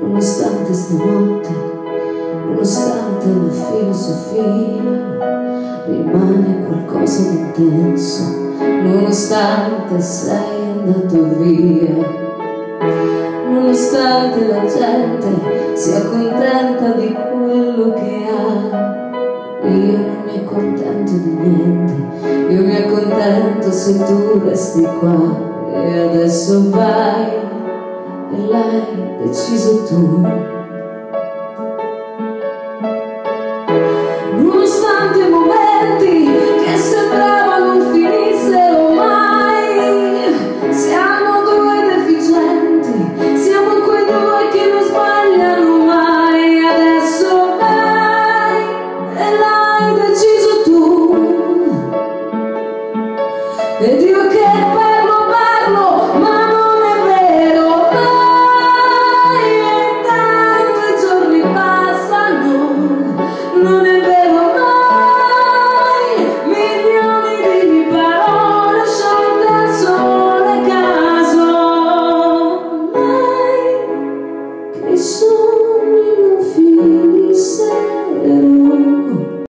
Nonostante stanotte, nonostante la filosofia, rimane qualcosa di intenso, nonostante sei andato via. Nonostante la gente sia contenta di quello che ha, io non mi accontento di niente, io mi accontento se tu resti qua. E adesso vai e l'hai deciso tu. Nonostante momenti che sembravano non finissero mai, siamo due deficienti, siamo quei due che non sbagliano mai. Adesso vai e l'hai deciso tu. Ed io che